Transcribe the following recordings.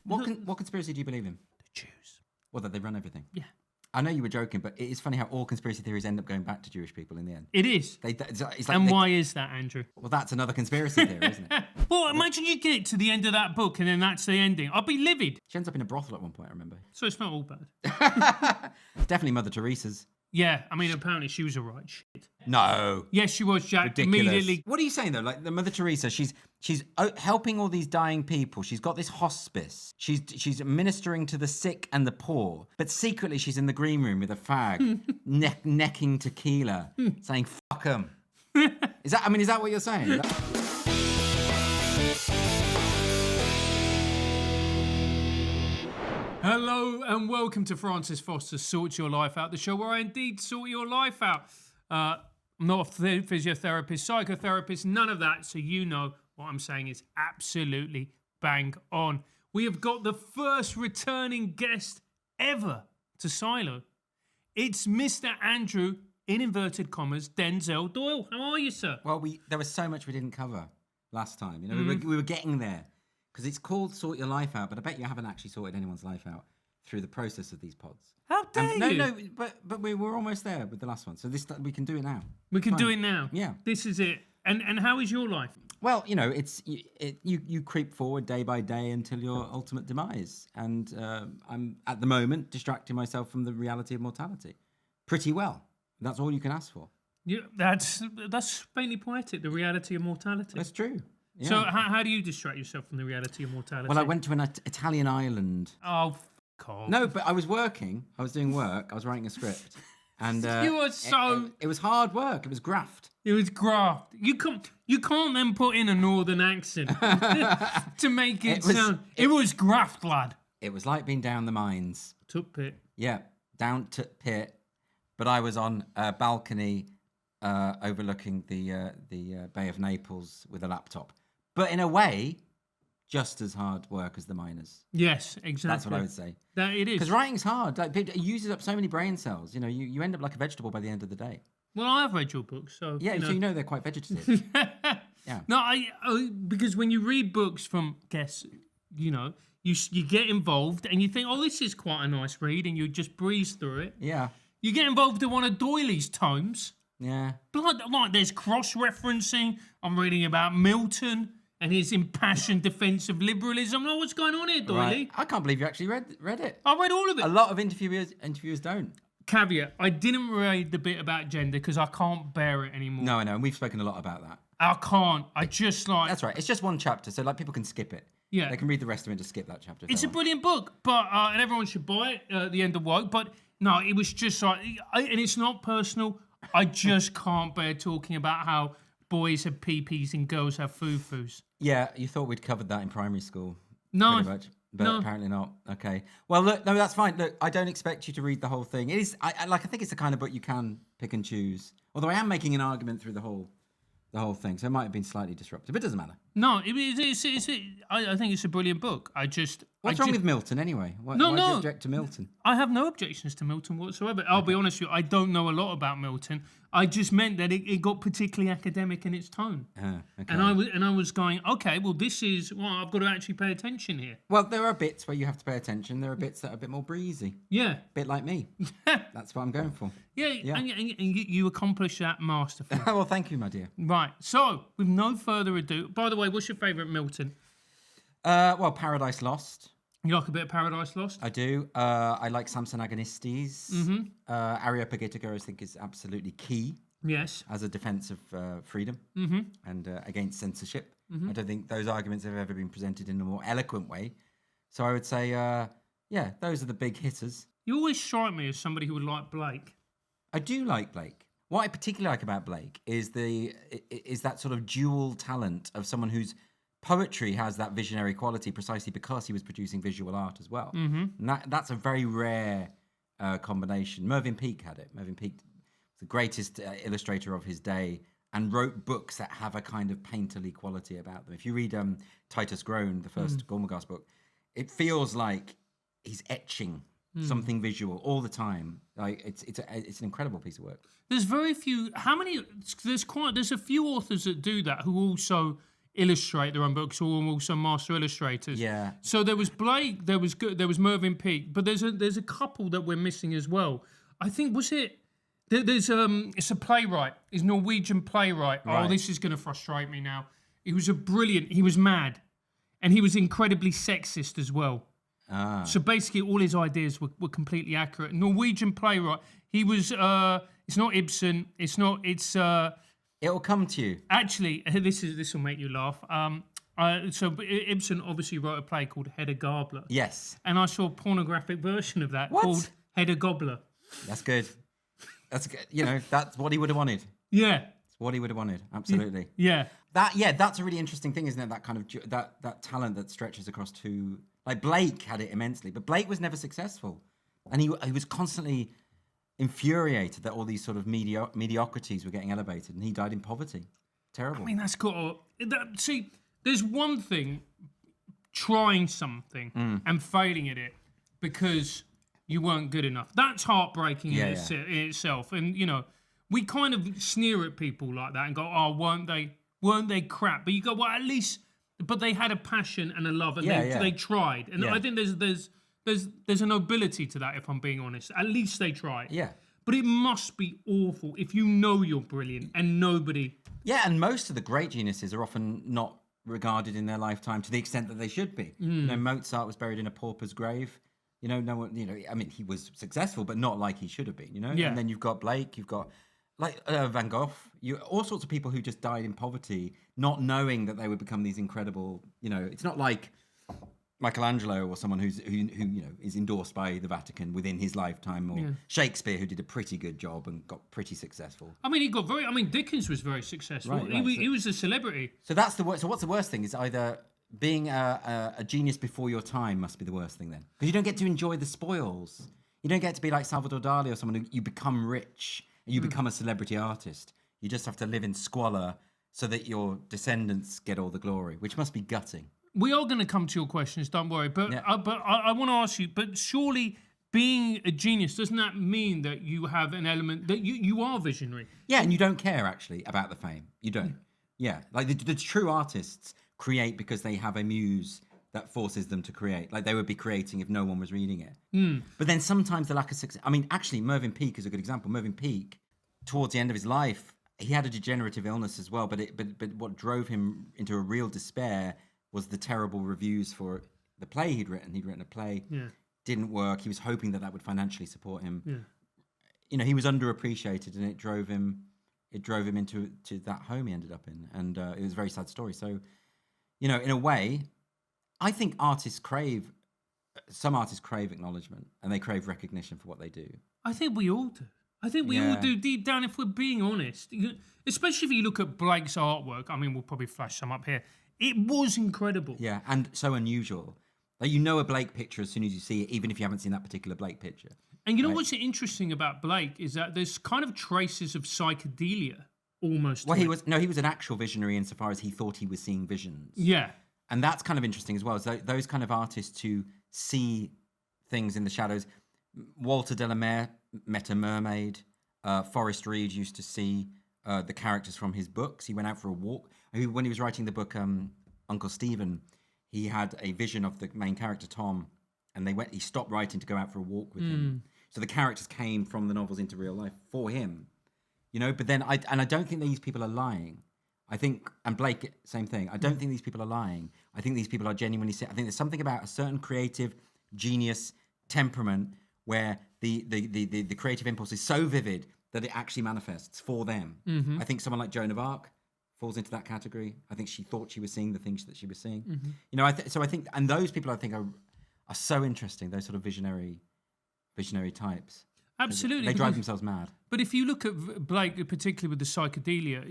What conspiracy do you believe in? The Jews. Well, that they run everything. Yeah. I know you were joking, but it is funny how all conspiracy theories end up going back to Jewish people in the end. It is. It's like Why is that, Andrew? Well, that's another conspiracy theory, isn't it? Well, imagine you get to the end of that book and then that's the ending. I'd be livid. She ends up in a brothel at one point, I remember. So it's not all bad. Definitely Mother Teresa's. Yeah, I mean, apparently she was a right shit. No. Yes, she was, Jack. Ridiculous. Immediately. What are you saying, though? Like, the Mother Teresa, she's helping all these dying people. She's got this hospice. She's ministering to the sick and the poor. But secretly, she's in the green room with a fag, necking tequila, saying, fuck 'em. Is that what you're saying? Hello and welcome to Francis Foster's Sort Your Life Out, the show where I indeed sort your life out. I'm not a physiotherapist, psychotherapist, none of that, so you know what I'm saying is absolutely bang on. We have got the first returning guest ever to SYLO. It's Mr. Andrew, in inverted commas, Denzel Doyle. How are you, sir? Well, there was so much we didn't cover last time. You know, we were getting there. Because it's called Sort Your Life Out, but I bet you haven't actually sorted anyone's life out through the process of these pods. How dare you? No, but we were almost there with the last one, so we can do it now. We can do it now. Yeah. This is it. And how is your life? Well, you know, you creep forward day by day until your ultimate demise, and I'm at the moment distracting myself from the reality of mortality, pretty well. That's all you can ask for. Yeah, that's faintly poetic. The reality of mortality. That's true. Yeah. So how do you distract yourself from the reality of mortality? Well, I went to an Italian island. Oh, f*** off. No, but I was working. I was doing work. I was writing a script. And you were so... It was hard work. It was graft. It was graft. You can't then put in a northern accent to make it sound... It was graft, lad. It was like being down the mines. Took pit. Yeah, down to pit. But I was on a balcony overlooking the Bay of Naples with a laptop. But in a way, just as hard work as the miners. Yes, exactly. That's what I would say. That it is. Because writing's hard. Like, it uses up so many brain cells. You know, you end up like a vegetable by the end of the day. Well, I've read your books, so... Yeah, so you know they're quite vegetative. Yeah. No, because when you read books from guests, you know, you get involved and you think, oh, this is quite a nice read, and you just breeze through it. Yeah. You get involved in one of Doyley's tomes. Yeah. Like there's cross-referencing. I'm reading about Milton and his impassioned defence of liberalism. Oh, what's going on here, Doyle? Right. I can't believe you actually read it. I read all of it. A lot of interviewers don't. Caveat, I didn't read the bit about gender because I can't bear it anymore. No, I know, and we've spoken a lot about that. I can't. I just like... That's right. It's just one chapter, so like people can skip it. Yeah. They can read the rest of it and just skip that chapter. It's a brilliant book, but and everyone should buy it at the end of work. But no, it was just like... and it's not personal. I just can't bear talking about how boys have pee-pees and girls have foo-foos. Yeah, you thought we'd covered that in primary school. No. Pretty much. But apparently not. Okay. Well, look, no, that's fine. Look, I don't expect you to read the whole thing. It is, I think it's the kind of book you can pick and choose. Although I am making an argument through the whole thing, so it might have been slightly disruptive. But it doesn't matter. No, I think it's a brilliant book. What's wrong with Milton anyway? Why do you object to Milton? I have no objections to Milton whatsoever. I'll be honest with you, I don't know a lot about Milton. I just meant that it got particularly academic in its tone. Okay. And I was going, okay, well, I've got to actually pay attention here. Well, there are bits where you have to pay attention. There are bits that are a bit more breezy. Yeah. A bit like me. That's what I'm going for. Yeah. And you accomplished that masterfully. Well, thank you, my dear. Right. So, with no further ado, by the way, what's your favourite Milton? Well, Paradise Lost. You like a bit of Paradise Lost? I do. I like Samson Agonistes. Mm-hmm. Areopagitica, I think, is absolutely key. Yes. As a defence of freedom and against censorship. I don't think those arguments have ever been presented in a more eloquent way. So I would say, those are the big hitters. You always strike me as somebody who would like Blake. I do like Blake. What I particularly like about Blake is that sort of dual talent of someone whose poetry has that visionary quality precisely because he was producing visual art as well. Mm-hmm. And that's a very rare combination. Mervyn Peake had it. Mervyn Peake was the greatest illustrator of his day and wrote books that have a kind of painterly quality about them. If you read Titus Groan, the first Gormenghast book, it feels like he's etching something visual all the time. Like it's an incredible piece of work. There's very few. How many? There's a few authors that do that who also illustrate their own books, or also master illustrators. Yeah. So there was Blake, there was Mervyn Peake, but there's a couple that we're missing as well. I think there's it's a playwright, he's a Norwegian playwright. Right. Oh, this is going to frustrate me now. He was mad, and he was incredibly sexist as well. So basically, all his ideas were completely accurate. Norwegian playwright. He was. It's not Ibsen. It's. It'll come to you. Actually, this will make you laugh. So Ibsen obviously wrote a play called Hedda Gabler. Yes. And I saw a pornographic version of that called Hedda Gobler. That's good. That's good. That's what he would have wanted. Yeah. It's what he would have wanted. Absolutely. Yeah. That's a really interesting thing, isn't it? That kind of that talent that stretches across to, like, Blake had it immensely, but Blake was never successful, and he was constantly infuriated that all these sort of mediocrities were getting elevated, and he died in poverty. Terrible. I mean, that's got to... See, there's one thing, trying something and failing at it because you weren't good enough. That's heartbreaking in itself. And, we kind of sneer at people like that and go, oh, weren't they crap? But you go, well, at least... But they had a passion and a love, and they tried. And I think there's a nobility to that, if I'm being honest. At least they tried. Yeah. But it must be awful if you know you're brilliant and nobody... Yeah, and most of the great geniuses are often not regarded in their lifetime to the extent that they should be. Mozart was buried in a pauper's grave. No one, I mean, he was successful, but not like he should have been, Yeah. And then you've got Blake, you've got... Like Van Gogh, all sorts of people who just died in poverty, not knowing that they would become these incredible. It's not like Michelangelo or someone who is endorsed by the Vatican within his lifetime, or Shakespeare, who did a pretty good job and got pretty successful. I mean, Dickens was very successful. Right, he was a celebrity. So that's the worst. So what's the worst thing? Is either being a genius before your time must be the worst thing then, because you don't get to enjoy the spoils. You don't get to be like Salvador Dali or someone who you become rich. You become a celebrity artist. You just have to live in squalor so that your descendants get all the glory, which must be gutting. We are going to come to your questions, don't worry. But I want to ask you, but surely being a genius, doesn't that mean that you have an element, that you are visionary? Yeah, and you don't care, actually, about the fame. You don't. Yeah, like the true artists create because they have a muse that forces them to create. Like, they would be creating if no one was reading it. But then sometimes the lack of success... I mean, actually, Mervyn Peake is a good example. Mervyn Peake, towards the end of his life, he had a degenerative illness as well, but what drove him into a real despair was the terrible reviews for the play he'd written. He'd written a play, didn't work. He was hoping that would financially support him. Yeah. He was underappreciated, and it drove him into that home he ended up in. And it was a very sad story. So, in a way... I think some artists crave acknowledgement, and they crave recognition for what they do. I think we all do. All do, deep down, if we're being honest. Especially if you look at Blake's artwork. I mean, we'll probably flash some up here. It was incredible. Yeah, and so unusual. Like, a Blake picture as soon as you see it, even if you haven't seen that particular Blake picture. And what's interesting about Blake is that there's kind of traces of psychedelia almost. Well, he was an actual visionary insofar as he thought he was seeing visions. Yeah. And that's kind of interesting as well. So those kind of artists who see things in the shadows. Walter de la Mare met a mermaid. Forrest Reed used to see the characters from his books. He went out for a walk. When he was writing the book Uncle Stephen, he had a vision of the main character, Tom, and he stopped writing to go out for a walk with him. So the characters came from the novels into real life for him. But then I don't think these people are lying. I think, and Blake, same thing. I don't think these people are lying. I think these people are genuinely sick. I think there's something about a certain creative genius temperament where the creative impulse is so vivid that it actually manifests for them. I think someone like Joan of Arc falls into that category. I think she thought she was seeing the things that she was seeing. So I think, and those people I think are so interesting. Those sort of visionary types. Absolutely. They drive themselves mad. But if you look at Blake, particularly with the psychedelia,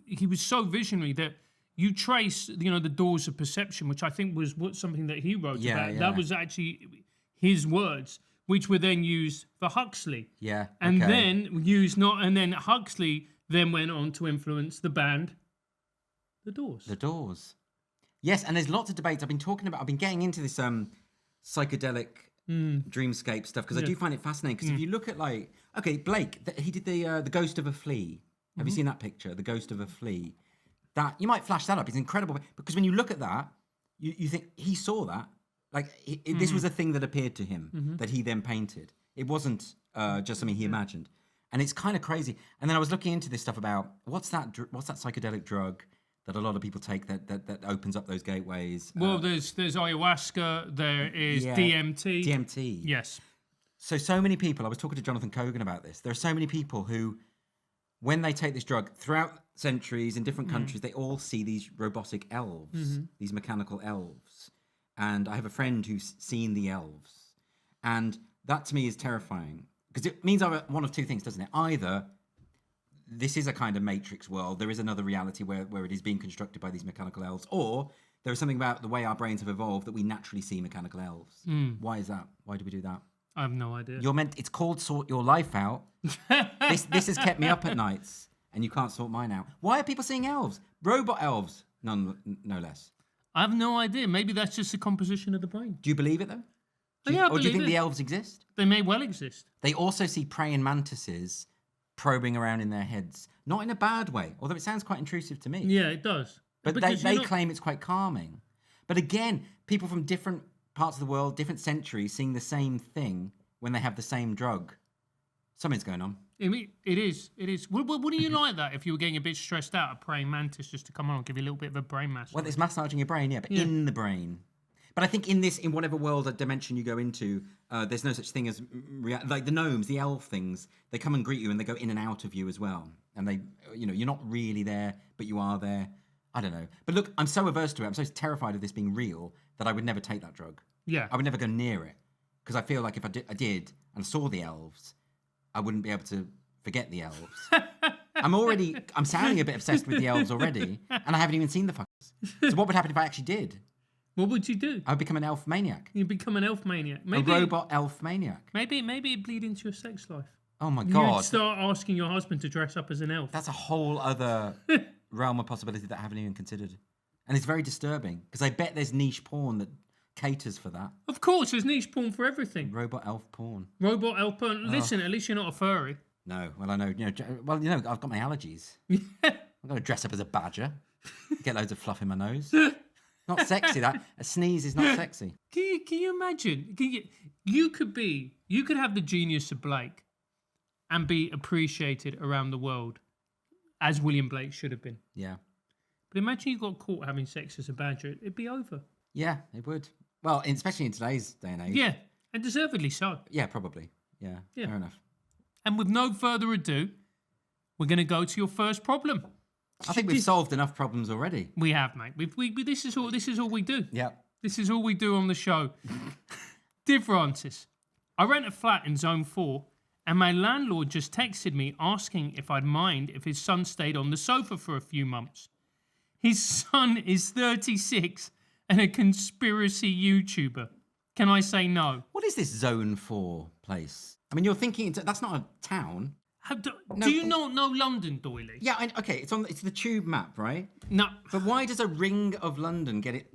he was so visionary that you trace, the doors of perception, which I think was something that he wrote about. Yeah. That was actually his words, which were then used for Huxley. Yeah. And then Huxley then went on to influence the band, The Doors. The Doors. Yes, and there's lots of debates. I've been getting into this psychedelic dreamscape stuff because I do find it fascinating. Because if you look at Blake, he did the Ghost of a Flea. Have you seen that picture? The Ghost of a Flea. that you might flash that up. It's incredible because when you look at that, you think he saw that. Like this was a thing that appeared to him that he then painted. It wasn't just something he imagined, and it's kind of crazy. And then I was looking into this stuff about what's that psychedelic drug that a lot of people take that opens up those gateways. Well, there's ayahuasca. There is DMT. DMT. Yes. So many people. I was talking to Jonathan Kogan about this. There are so many people who, when they take this drug throughout centuries in different countries, they all see these robotic elves, these mechanical elves. And I have a friend who's seen the elves. And that to me is terrifying because it means one of two things, doesn't it? Either this is a kind of matrix world, there is another reality where it is being constructed by these mechanical elves, or there is something about the way our brains have evolved that we naturally see mechanical elves. Why is that? Why do we do that? I have no idea. It's called Sort Your Life Out. This has kept me up at nights, and you can't sort mine out. Why are people seeing elves? Robot elves, no less. I have no idea. Maybe that's just the composition of the brain. Do you believe it, though? I do you believe think it. the elves exist? They may well exist. They also see praying mantises probing around in their heads. Not in a bad way, although it sounds quite intrusive to me. Yeah, it does. But they claim it's quite calming. But again, people from different parts of the world, different centuries, seeing the same thing when they have the same drug. Something's going on. I mean, it is. What do you like that if you were getting a bit stressed out, a praying mantis just to come on and give you a little bit of a brain massage? Well, it's massaging your brain, but in the brain. But I think in whatever world or dimension you go into, there's no such thing as, like the gnomes, the elf things, they come and greet you and they go in and out of you as well. And they, you're not really there, but you are there. I don't know. But look, I'm so averse to it. I'm so terrified of this being real that I would never take that drug. Yeah. I would never go near it. Because I feel like if I did and saw the elves, I wouldn't be able to forget the elves. I'm sounding a bit obsessed with the elves already, and I haven't even seen the fuckers. So what would happen if I actually did? What would you do? I would become an elf maniac. You'd become an elf maniac. A robot elf maniac. Maybe it'd bleed into your sex life. Oh my God. You'd start asking your husband to dress up as an elf. That's a whole other realm of possibility that I haven't even considered. And it's very disturbing, because I bet there's niche porn that caters for that. Of course, there's niche porn for everything. Robot elf porn. Robot elf porn. Listen, at least you're not a furry. No, well I know. I've got my allergies. I'm going to dress up as a badger, get loads of fluff in my nose. Not sexy. That a sneeze is not sexy. Can you imagine? You could have the genius of Blake, and be appreciated around the world, as William Blake should have been. Yeah. But imagine you got caught having sex as a badger. It'd be over. Yeah, it would. Well, especially in today's day and age. Yeah, and deservedly so. Yeah, probably. Yeah. Fair enough. And with no further ado, we're going to go to your first problem. I think we've solved enough problems already. We have, mate. This is all we do. Yeah. This is all we do on the show. Dear Francis, I rent a flat in Zone 4, and my landlord just texted me asking if I'd mind if his son stayed on the sofa for a few months. His son is 36 and a conspiracy YouTuber. Can I say no? What is this Zone 4 place? I mean, you're thinking that's not a town. Do you not know London, Doyle? Yeah, okay. It's the tube map, right? No. But why does a ring of London get?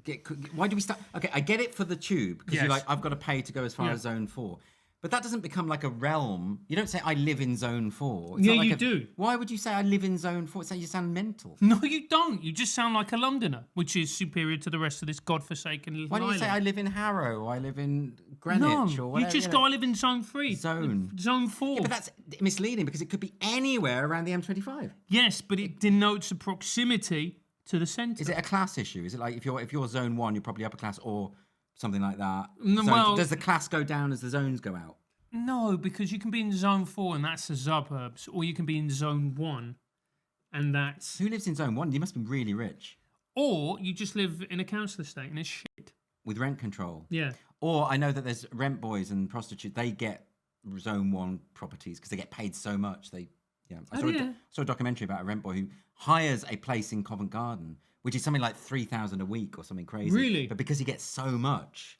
Why do we start? Okay, I get it for the tube because you're like, I've got to pay to go as far as Zone 4. But that doesn't become like a realm. You don't say I live in Zone 4. It's yeah, not like you do. Why would you say I live in Zone 4? It's like you sound mental. No, you don't. You just sound like a Londoner, which is superior to the rest of this godforsaken little Why don't you say I live in Harrow or I live in Greenwich or whatever? You just go, I live in Zone 3. Zone 4. Yeah, but that's misleading because it could be anywhere around the M25. Yes, but it denotes a proximity to the centre. Is it a class issue? Is it like if you're Zone 1, you're probably upper class or something like that? Well, does the class go down as the zones go out? No, because you can be in Zone 4 and that's the suburbs, or you can be in Zone 1 and that's... Who lives in Zone 1? You must be really rich. Or you just live in a council estate and it's shit. With rent control. Yeah. Or I know that there's rent boys and prostitutes, they get Zone 1 properties because they get paid so much. I saw a documentary about a rent boy who hires a place in Covent Garden, which is something like $3,000 a week or something crazy. Really? But because he gets so much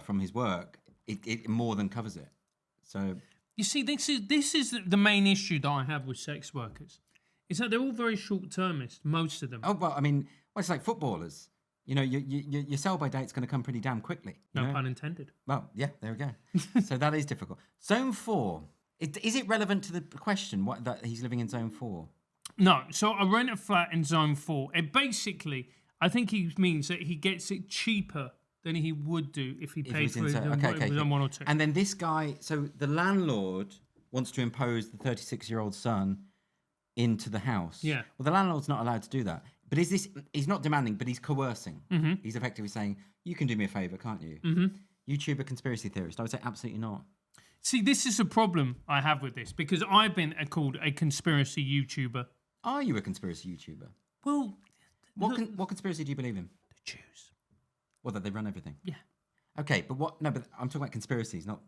from his work, it more than covers it. So you see, this is the main issue that I have with sex workers, is that they're all very short-termist, most of them. Oh well, I mean, it's like footballers. You know, your sell-by date's going to come pretty damn quickly. No pun intended. Well, yeah, there we go. So that is difficult. Zone 4. Is it relevant to the question that he's living in Zone 4? No, so I rent a flat in Zone 4. And basically, I think he means that he gets it cheaper than he would do if he paid for it on 1 or 2. And then this guy, so the landlord wants to impose the 36-year-old son into the house. Yeah. Well, the landlord's not allowed to do that. But he's not demanding, but he's coercing. Mm-hmm. He's effectively saying, you can do me a favor, can't you? Mm-hmm. YouTuber conspiracy theorist. I would say absolutely not. See, this is a problem I have with this because I've been called a conspiracy YouTuber. Are you a conspiracy YouTuber? Well, What conspiracy do you believe in? the Jews. Well, that they run everything. Yeah. Okay, but what? No, but I'm talking about conspiracies, not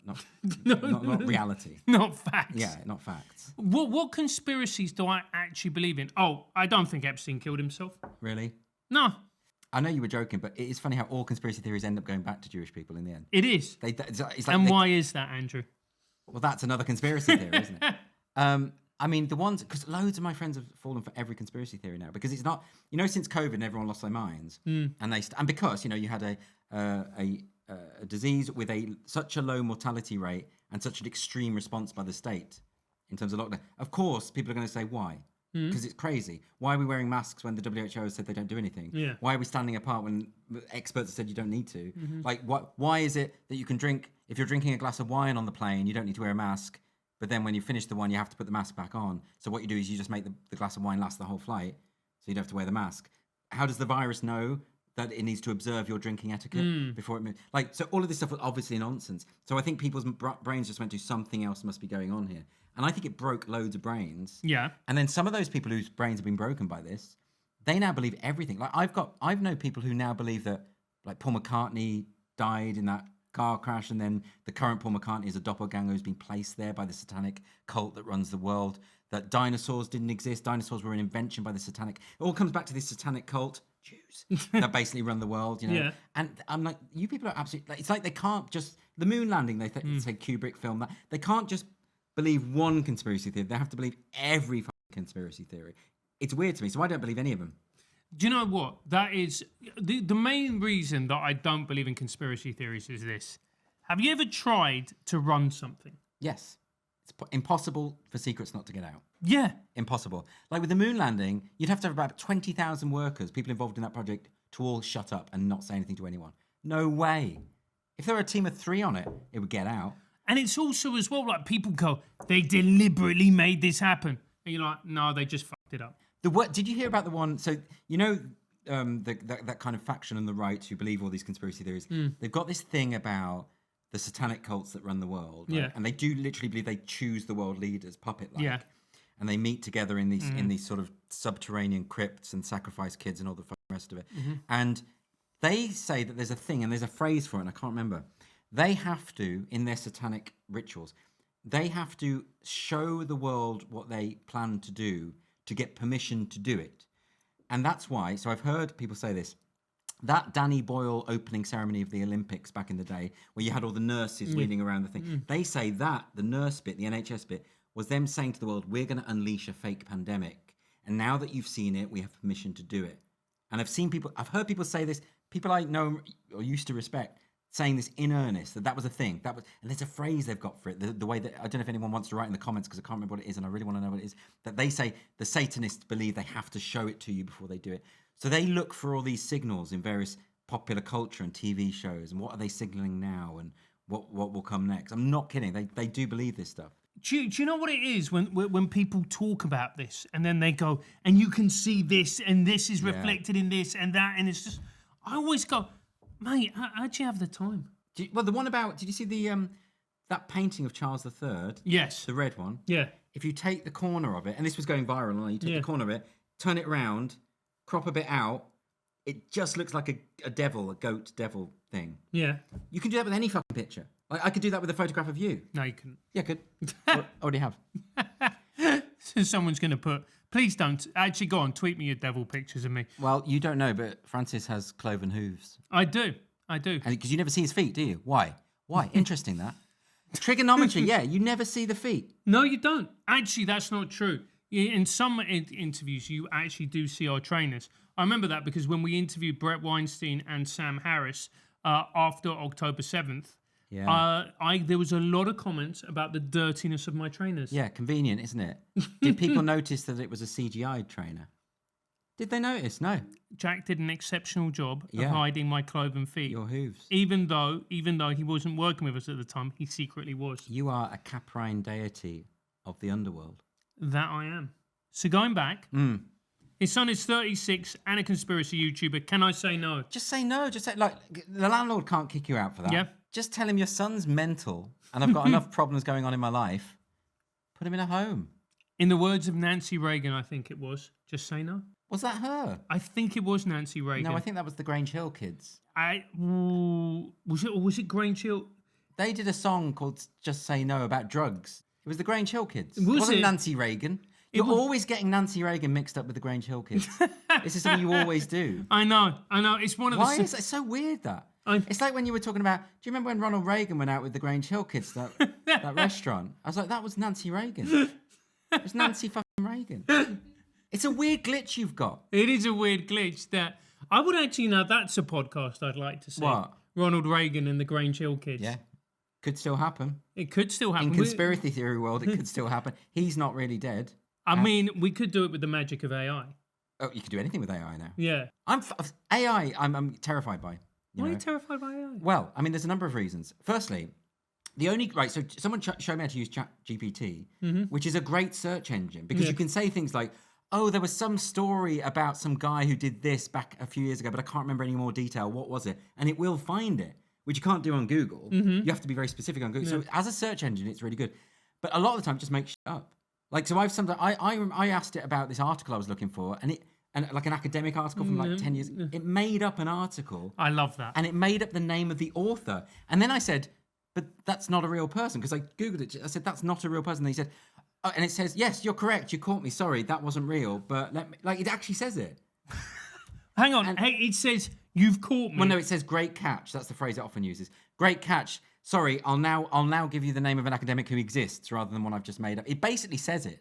No, not reality. Not facts. Yeah, not facts. What conspiracies do I actually believe in? Oh, I don't think Epstein killed himself. Really? No, I know you were joking, but it is funny how all conspiracy theories end up going back to Jewish people in the end. it is. It's like And why is that, Andrew? Well, that's another conspiracy theory, isn't it? I mean, the ones, because loads of my friends have fallen for every conspiracy theory now, because it's not, since COVID, everyone lost their minds, and because you had a disease with such a low mortality rate and such an extreme response by the state in terms of lockdown. Of course, people are going to say why. Because it's crazy. Why are we wearing masks when the WHO has said they don't do anything? Yeah. Why are we standing apart when experts have said you don't need to? Like, why is it that you can drink, if you're drinking a glass of wine on the plane, you don't need to wear a mask, but then when you finish the wine, you have to put the mask back on. So what you do is you just make the glass of wine last the whole flight, so you don't have to wear the mask. How does the virus know that it needs to observe your drinking etiquette before it moves? Like, so all of this stuff was obviously nonsense. So I think people's brains just went to something else must be going on here. And I think it broke loads of brains. Yeah. And then some of those people whose brains have been broken by this, they now believe everything. Like I've known people who now believe that like Paul McCartney died in that car crash, and then the current Paul McCartney is a doppelganger who's been placed there by the satanic cult that runs the world. That dinosaurs didn't exist. Dinosaurs were an invention by the satanic. It all comes back to this satanic cult, Jews, that basically run the world, Yeah. And I'm like, you people are absolutely, like, it's like they can't just, the moon landing, they say Kubrick filmed that. They can't just believe one conspiracy theory. They have to believe every conspiracy theory. It's weird to me, so I don't believe any of them. Do you know what? That is the main reason that I don't believe in conspiracy theories is this. Have you ever tried to run something? Yes. It's impossible for secrets not to get out. Yeah. Impossible. Like with the moon landing, you'd have to have about 20,000 workers, people involved in that project, to all shut up and not say anything to anyone. No way. If there were a team of 3 on it, it would get out. And it's also as well, like people go, they deliberately made this happen. And you're like, no, they just fucked it up. Did you hear about the one? So, that kind of faction on the right who believe all these conspiracy theories, they've got this thing about the satanic cults that run the world. Right? Yeah. And they do literally believe they choose the world leaders, puppet-like. Yeah. And they meet together in these sort of subterranean crypts and sacrifice kids and all the rest of it. And they say that there's a thing, and there's a phrase for it, and I can't remember. They have to, in their satanic rituals, they have to show the world what they plan to do to get permission to do it. And that's why, so I've heard people say this, that Danny Boyle opening ceremony of the Olympics back in the day, where you had all the nurses wheeling around the thing, they say that, the nurse bit, the NHS bit, was them saying to the world, we're going to unleash a fake pandemic. And now that you've seen it, we have permission to do it. And I've heard people say this, people I know or used to respect, saying this in earnest, that was a thing. And there's a phrase they've got for it, the way that, I don't know if anyone wants to write in the comments because I can't remember what it is and I really want to know what it is, that they say the Satanists believe they have to show it to you before they do it. So they look for all these signals in various popular culture and TV shows, and what are they signaling now and what will come next. I'm not kidding, they do believe this stuff. Do you know what it is when people talk about this and then they go, and you can see this and this is reflected in this and that, and it's just, I always go, mate, how'd you have the time? Well, the one about, did you see the that painting of Charles III? Yes. The red one? Yeah. If you take the corner of it, and this was going viral, you take the corner of it, turn it round, crop a bit out, it just looks like a goat devil thing. Yeah. You can do that with any fucking picture. Like, I could do that with a photograph of you. No, you couldn't. Yeah, I could. Already have. So someone's going to put, please don't, actually go on, tweet me your devil pictures of me. Well, you don't know, but Francis has cloven hooves. I do. And because you never see his feet, do you? Why? Interesting, that. TRIGGERnometry, yeah, you never see the feet. No, you don't. Actually, that's not true. In some interviews, you actually do see our trainers. I remember that because when we interviewed Brett Weinstein and Sam Harris after October 7th, Yeah. There was a lot of comments about the dirtiness of my trainers. Yeah, convenient, isn't it? Did people notice that it was a CGI trainer? Did they notice? No. Jack did an exceptional job of Yeah. hiding my cloven feet. Your hooves. Even though he wasn't working with us at the time, he secretly was. You are a caprine deity of the underworld. That I am. So going back, his son is 36 and a conspiracy YouTuber. Can I say no? Just say no. Just say, like, the landlord can't kick you out for that. Yeah. Just tell him your son's mental and I've got enough problems going on in my life. Put him in a home. In the words of Nancy Reagan, I think it was, just say no. Was that her? I think it was Nancy Reagan. No, I think that was the Grange Hill kids. Was it Grange Hill? They did a song called Just Say No about drugs. It was the Grange Hill kids. It Was wasn't it? Nancy Reagan. You're always getting Nancy Reagan mixed up with the Grange Hill kids. This is something you always do. I know. It's one of Why the. is it so weird that? It's like when you were talking about, do you remember when Ronald Reagan went out with the Grange Hill kids, that restaurant? I was like, that was Nancy Reagan. It was Nancy fucking Reagan. It's a weird glitch you've got. It is a weird glitch that I would actually know. That's a podcast I'd like to see. What? Ronald Reagan and the Grange Hill kids. Yeah. Could still happen. It could still happen. In conspiracy theory world, it could still happen. He's not really dead. I mean, we could do it with the magic of AI. Oh, you can do anything with AI now. Yeah. AI, I'm terrified by. Why are you terrified by AI? Well, I mean, there's a number of reasons. Firstly, so someone showed me how to use ChatGPT, which is a great search engine because you can say things like, oh, there was some story about some guy who did this back a few years ago, but I can't remember any more detail. What was it? And it will find it, which you can't do on Google. You have to be very specific on Google. So as a search engine, it's really good. But a lot of the time, it just makes shit up. Like, so I asked it about this article I was looking for, and like an academic article from like 10 years. It made up an article. I love that. And it made up the name of the author. And then I said, but that's not a real person. Because I Googled it. I said, that's not a real person. And he said, oh, and it says, yes, you're correct. You caught me. Sorry, that wasn't real. But it actually says it. Hang on. Hey, it says, you've caught me. Well, no, it says great catch. That's the phrase it often uses. Great catch. Sorry, I'll now give you the name of an academic who exists rather than one I've just made up. It basically says it.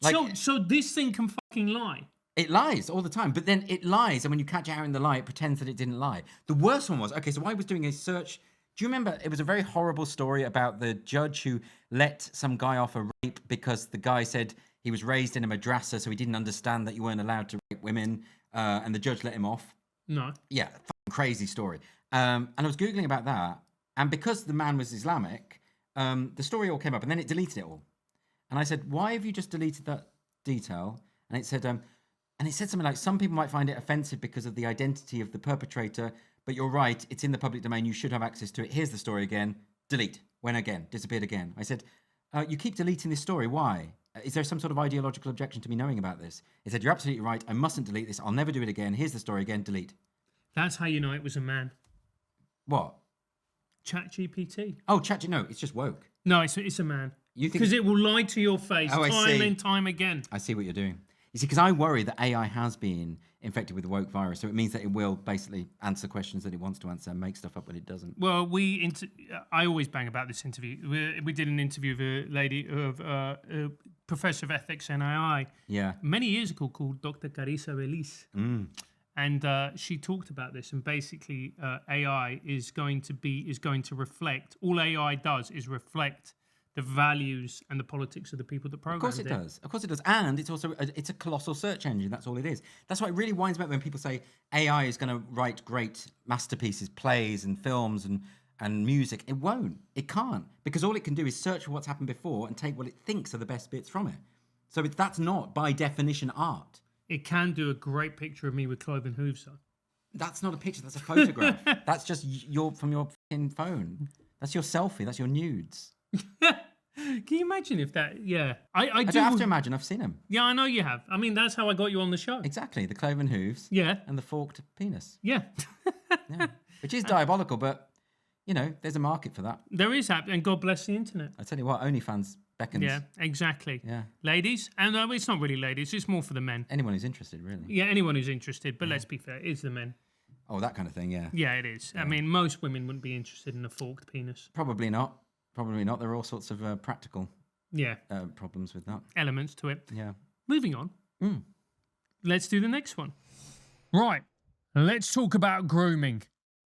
Like, so this thing can fucking lie. It lies all the time, but then it lies, and when you catch it out in the lie, it pretends that it didn't lie. The worst one was, okay, so I was doing a search. Do you remember, it was a very horrible story about the judge who let some guy off a rape because the guy said he was raised in a madrasa, so he didn't understand that you weren't allowed to rape women, and the judge let him off. No. Yeah, fucking crazy story. And I was Googling about that, and because the man was Islamic, the story all came up, and then it deleted it all. And I said, why have you just deleted that detail? And it said, something like, some people might find it offensive because of the identity of the perpetrator, but you're right, it's in the public domain, you should have access to it. Here's the story again, delete, went again, disappeared again. I said, you keep deleting this story, why? Is there some sort of ideological objection to me knowing about this? It said, you're absolutely right, I mustn't delete this, I'll never do it again, here's the story again, delete. That's how you know it was a man. What? ChatGPT. Oh, no, it's just woke. No, it's a man. You think? Because it will lie to your face Oh, I time see. and time again. I see what you're doing. You see, because I worry that AI has been infected with the woke virus, so it means that it will basically answer questions that it wants to answer and make stuff up when it doesn't. Well, I always bang about this interview. We did an interview with a lady, a professor of ethics and AI, many years ago, called Dr. Carissa Beliz. And she talked about this, and basically AI is going to reflect. All AI does is reflect the values and the politics of the people that program it. Of course it does. And it's also it's a colossal search engine. That's all it is. That's why it really winds me up when people say AI is going to write great masterpieces, plays and films and music. It won't. It can't. Because all it can do is search for what's happened before and take what it thinks are the best bits from it. So that's not, by definition, art. It can do a great picture of me with cloven hooves on. That's not a picture. That's a photograph. That's just from your fucking phone. That's your selfie. That's your nudes. Can you imagine if that? Yeah, I do. don't have to imagine. I've seen them. Yeah, I know you have. I mean, that's how I got you on the show. Exactly. The cloven hooves. Yeah. And the forked penis. Yeah. Yeah. Which is diabolical, but there's a market for that. There is, and God bless the internet. I tell you what, OnlyFans beckons. Yeah, exactly. Yeah. Ladies, and it's not really ladies. It's more for the men. Anyone who's interested, really. Yeah, anyone who's interested. But let's be fair, it's the men. Oh, that kind of thing. Yeah. Yeah, it is. Yeah. I mean, most women wouldn't be interested in a forked penis. Probably not. There are all sorts of practical problems with that. Elements to it. Yeah. Moving on. Let's do the next one. Right. Let's talk about grooming.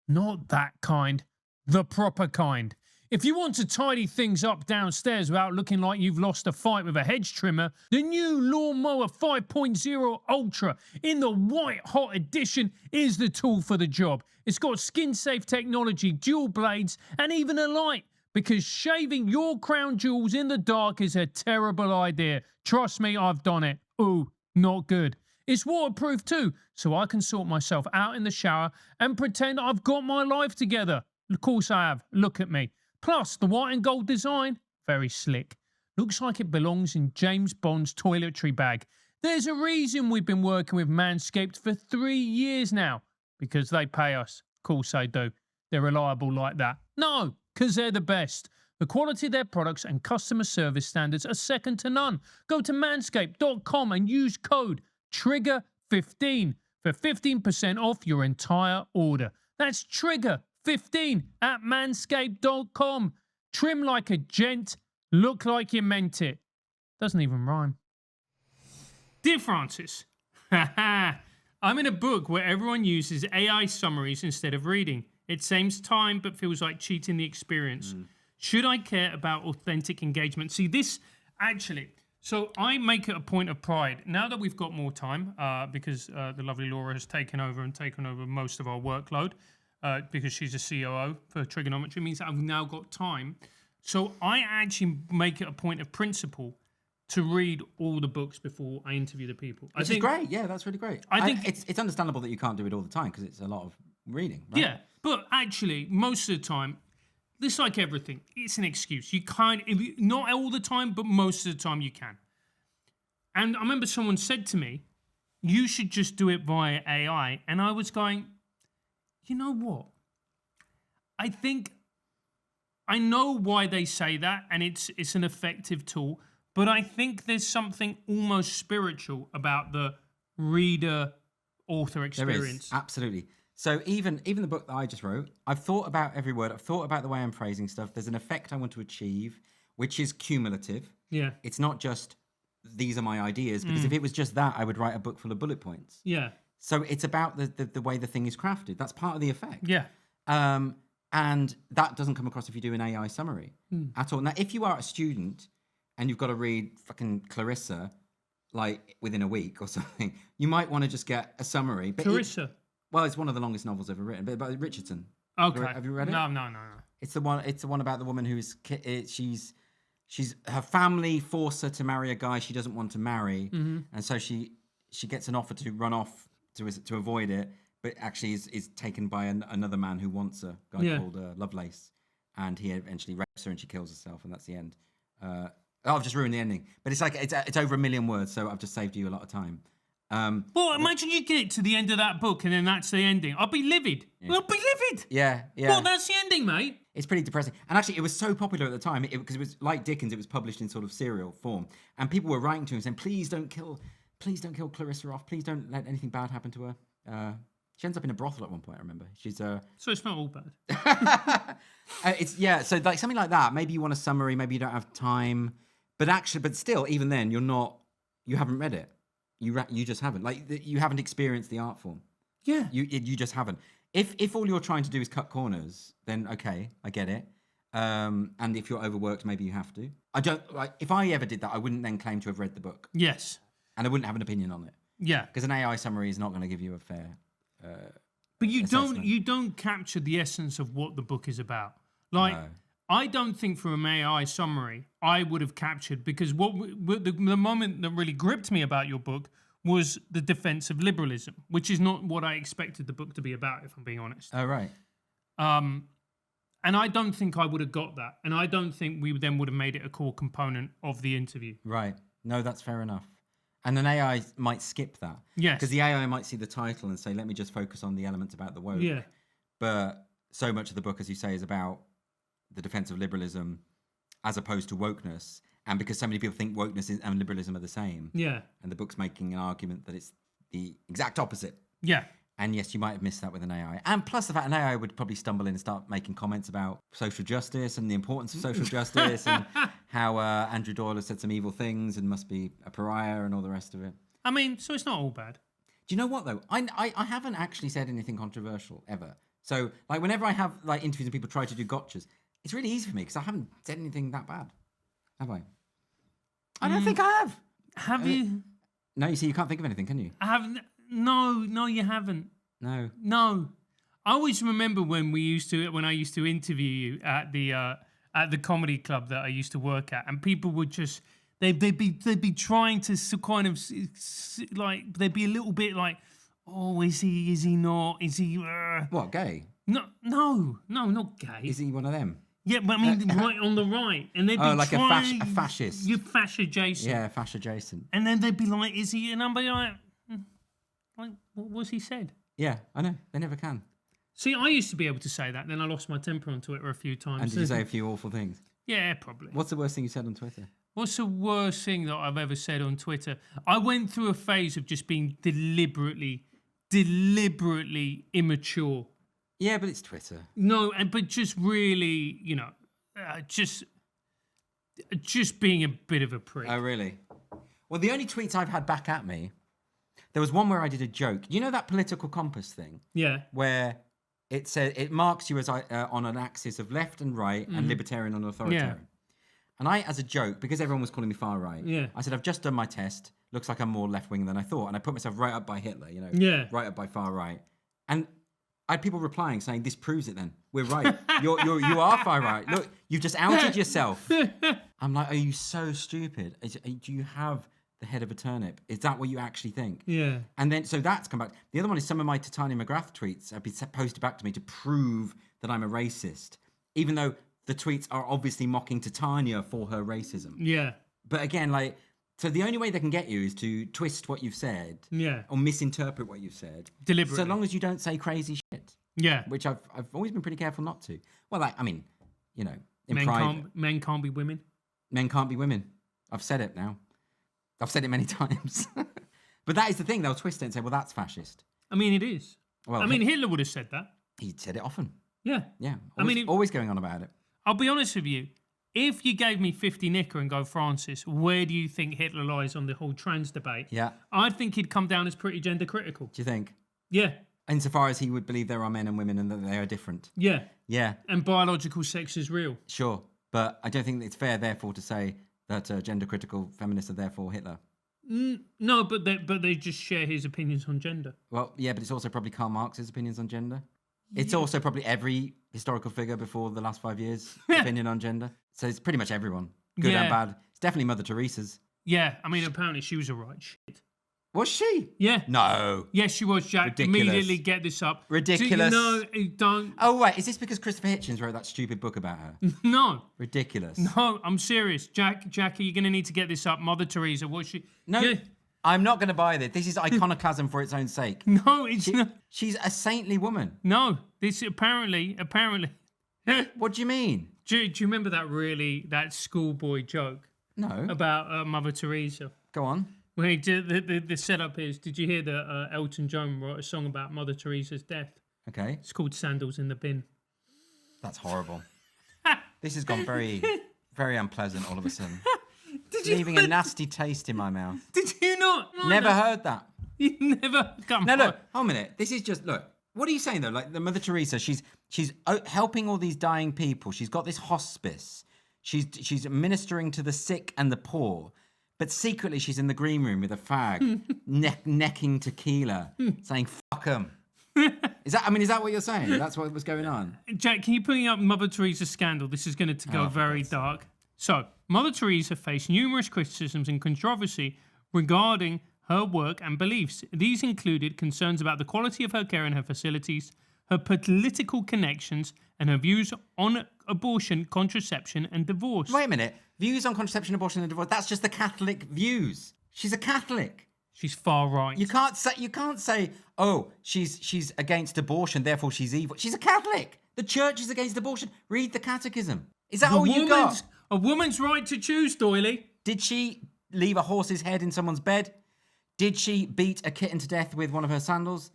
Not that kind. The proper kind. If you want to tidy things up downstairs without looking like you've lost a fight with a hedge trimmer, the new Lawnmower 5.0 Ultra in the white hot edition is the tool for the job. It's got skin-safe technology, dual blades, and even a light, because shaving your crown jewels in the dark is a terrible idea. Trust me, I've done it. Ooh, not good. It's waterproof too, so I can sort myself out in the shower and pretend I've got my life together. Of course I have. Look at me. Plus, the white and gold design, very slick. Looks like it belongs in James Bond's toiletry bag. There's a reason we've been working with Manscaped for 3 years now. Because they pay us. Of course they do. They're reliable like that. No, because they're the best. The quality of their products and customer service standards are second to none. Go to manscaped.com and use code TRIGGER15 for 15% off your entire order. That's TRIGGER15 at manscaped.com. Trim like a gent, look like you meant it. Doesn't even rhyme. Dear Francis, I'm in a book where everyone uses AI summaries instead of reading. It saves time but feels like cheating the experience. Should I care about authentic engagement? See, this actually, so I make it a point of pride, now that we've got more time, because the lovely Laura has taken over most of our workload, because she's a COO for TRIGGERnometry, means that I've now got time. So I actually make it a point of principle to read all the books before I interview the people. Which is great. Yeah, that's really great. I think it's understandable that you can't do it all the time because it's a lot of reading. Right? Yeah, but actually, most of the time, it's like everything. It's an excuse. You can't, not all the time, but most of the time you can. And I remember someone said to me, you should just do it via AI. And I was going, you know what? I think I know why they say that, and it's an effective tool, but I think there's something almost spiritual about the reader-author experience. There is, absolutely. So even the book that I just wrote, I've thought about every word. I've thought about the way I'm phrasing stuff. There's an effect I want to achieve, which is cumulative. Yeah. It's not just, these are my ideas, because if it was just that, I would write a book full of bullet points. Yeah. So it's about the way the thing is crafted. That's part of the effect. Yeah. And that doesn't come across if you do an AI summary at all. Now, if you are a student and you've got to read fucking Clarissa, like within a week or something, you might want to just get a summary. But Clarissa? Well, it's one of the longest novels ever written, but by Richardson. Okay. Have you read it? No. It's the one about the woman who is she's her family force her to marry a guy she doesn't want to marry, and so she gets an offer to run off to avoid it, but actually is taken by another man who wants a guy called Lovelace, and he eventually rapes her and she kills herself, and that's the end. I've just ruined the ending, but it's like it's over 1 million words, so I've just saved you a lot of time. Well, imagine you get to the end of that book and then that's the ending. I'll be livid. Yeah. I'll be livid. Yeah. Well, that's the ending, mate. It's pretty depressing. And actually, it was so popular at the time because it was like Dickens. It was published in sort of serial form, and people were writing to him saying, "Please don't kill Clarissa off. Please don't let anything bad happen to her." She ends up in a brothel at one point. I remember. She's So it's not all bad. So like something like that. Maybe you want a summary. Maybe you don't have time. But still, even then, you haven't read it. You just haven't. Like you haven't experienced the art form. Yeah. You just haven't. If all you're trying to do is cut corners, then okay, I get it. And if you're overworked, maybe you have to. I don't like. If I ever did that, I wouldn't then claim to have read the book. Yes. And I wouldn't have an opinion on it. Yeah. Because an AI summary is not going to give you a fair. But you assessment. don't capture the essence of what the book is about. Like. No. I don't think from an AI summary I would have captured, because the moment that really gripped me about your book was the defense of liberalism, which is not what I expected the book to be about, if I'm being honest. Oh, right. And I don't think I would have got that. And I don't think we then would have made it a core component of the interview. Right. No, that's fair enough. And an AI might skip that. Yes. Because the AI might see the title and say, let me just focus on the elements about the woke. Yeah. But so much of the book, as you say, is about the defense of liberalism as opposed to wokeness. And because so many people think wokeness and liberalism are the same. Yeah. And the book's making an argument that it's the exact opposite. Yeah. And yes, you might have missed that with an AI. And plus the fact an AI would probably stumble in and start making comments about social justice and the importance of social justice and how Andrew Doyle has said some evil things and must be a pariah and all the rest of it. I mean, so it's not all bad. Do you know what, though? I haven't actually said anything controversial ever. So, like, whenever I have, like, interviews and people try to do gotchas, It's really easy for me because I haven't said anything that bad, have I? I don't think I have. Have you? No, you see, you can't think of anything, can you? I haven't. No, you haven't. No. I always remember when I used to interview you at the comedy club that I used to work at, and people would just they'd be trying to kind of like they'd be a little bit like, oh, is he not? Is he What, gay? No, not gay. Is he one of them? Yeah, but I mean, right on the right, and they'd be like a fascist. You're fascist adjacent. Yeah, fascist adjacent. And then they'd be like, "Is he?" And I'd be like, what's he said? Yeah, I know. They never can. See, I used to be able to say that. Then I lost my temper on Twitter a few times. And did you say a few awful things? Yeah, probably. What's the worst thing you said on Twitter? What's the worst thing that I've ever said on Twitter? I went through a phase of just being deliberately immature. Yeah, but it's Twitter. No, but just really, just being a bit of a prick. Oh, really? Well, the only tweets I've had back at me, there was one where I did a joke. You know that political compass thing? Yeah. Where it said it marks you as on an axis of left and right and libertarian and authoritarian. Yeah. And I, as a joke, because everyone was calling me far right, I said, I've just done my test. Looks like I'm more left-wing than I thought. And I put myself right up by Hitler, right up by far right. And I had people replying saying, this proves it then. We're right. You are far right. Look, you've just outed yourself. I'm like, are you so stupid? Do you have the head of a turnip? Is that what you actually think? Yeah. And then, so that's come back. The other one is some of my Titania McGrath tweets have been posted back to me to prove that I'm a racist, even though the tweets are obviously mocking Titania for her racism. Yeah. But again, like, so the only way they can get you is to twist what you've said, or misinterpret what you've said, deliberately. So long as you don't say crazy shit, which I've always been pretty careful not to. Well, like, I mean, in private, men can't be women. Men can't be women. I've said it now. I've said it many times. But that is the thing. They'll twist it and say, well, that's fascist. I mean, it is. Well, Hitler would have said that. He said it often. Yeah. Yeah. Always going on about it. I'll be honest with you. If you gave me 50 knicker and go, Francis, where do you think Hitler lies on the whole trans debate? Yeah. I'd think he'd come down as pretty gender critical. Do you think? Yeah. Insofar as he would believe there are men and women and that they are different. Yeah. Yeah. And biological sex is real. Sure. But I don't think it's fair, therefore, to say that gender critical feminists are therefore Hitler. No, but they just share his opinions on gender. Well, yeah, but it's also probably Karl Marx's opinions on gender. It's also probably every historical figure before the last 5 years' opinion on gender. So it's pretty much everyone, good and bad. It's definitely Mother Teresa's. Yeah, I mean, apparently she was a right shit. Was she? Yeah. No. Yes, she was, Jack. Ridiculous. Immediately get this up. Ridiculous. No, don't. Oh, wait. Is this because Christopher Hitchens wrote that stupid book about her? No. Ridiculous. No, I'm serious. Jackie, you're going to need to get this up. Mother Teresa, was she? No. Yeah. I'm not going to buy this. This is iconoclasm for its own sake. No, it's not. She's a saintly woman. No, this apparently. What do you mean? Do you remember that schoolboy joke? No. About Mother Teresa? Go on. When he did the setup is, did you hear that Elton John wrote a song about Mother Teresa's death? Okay. It's called Sandals in the Bin. That's horrible. This has gone very, very unpleasant all of a sudden. Leaving a nasty taste in my mouth. Did you not? Never heard that. You never come. No, look, hold a minute. This is just, look. What are you saying though? Like the Mother Teresa, she's helping all these dying people. She's got this hospice. She's ministering to the sick and the poor. But secretly, she's in the green room with a fag, necking tequila, saying "fuck 'em." Is that what you're saying? That's what was going on. Jack, can you bring up Mother Teresa's scandal? This is going to go very dark. So, Mother Teresa faced numerous criticisms and controversy regarding her work and beliefs. These included concerns about the quality of her care in her facilities, her political connections, and her views on abortion, contraception, and divorce. Wait a minute. Views on contraception, abortion, and divorce. That's just the Catholic views. She's a Catholic. She's far right. You can't say, oh, she's against abortion, therefore she's evil. She's a Catholic. The church is against abortion. Read the catechism. Is that all you got? A woman's right to choose, Doyle. Did she leave a horse's head in someone's bed? Did she beat a kitten to death with one of her sandals?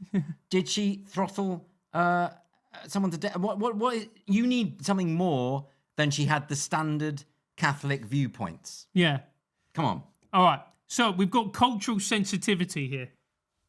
Did she throttle someone to death? What? You need something more than she had the standard Catholic viewpoints. Yeah. Come on. All right. So we've got cultural sensitivity here.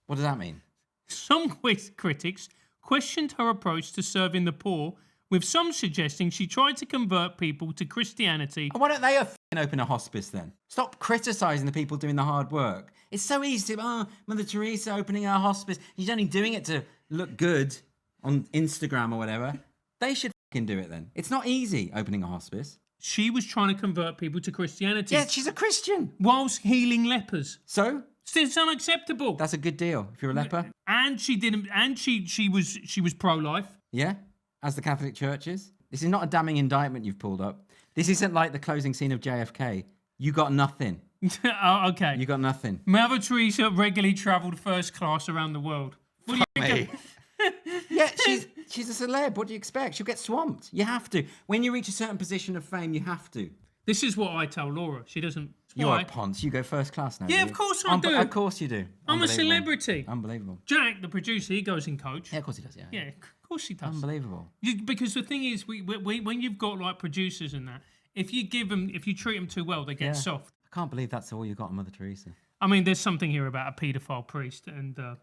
What does that mean? Some critics questioned her approach to serving the poor with some suggesting she tried to convert people to Christianity. Why don't they open a hospice then? Stop criticising the people doing the hard work. It's so easy to, Mother Teresa opening her hospice. She's only doing it to look good on Instagram or whatever. They should do it then. It's not easy opening a hospice. She was trying to convert people to Christianity. Yeah, she's a Christian. Whilst healing lepers. So? It's unacceptable. That's a good deal if you're a leper. And she didn't. And she was pro-life. Yeah, as the Catholic Church is. This is not a damning indictment you've pulled up. This isn't like the closing scene of JFK. You got nothing. Oh, okay. You got nothing. Mother Teresa regularly travelled first class around the world. What do you think? Yeah, she's a celeb. What do you expect? She'll get swamped. You have to. When you reach a certain position of fame, you have to. This is what I tell Laura. She doesn't. You are a ponce. You go first class now. Yeah, of course I do. Of course you do. I'm a celebrity. Unbelievable. Jack, the producer, he goes in coach. Yeah, of course he does. Yeah. Yeah, of course he does. Unbelievable. Because the thing is, when you've got like producers and that, if you treat them too well, they get soft. I can't believe that's all you got on Mother Teresa. I mean, there's something here about a paedophile priest and the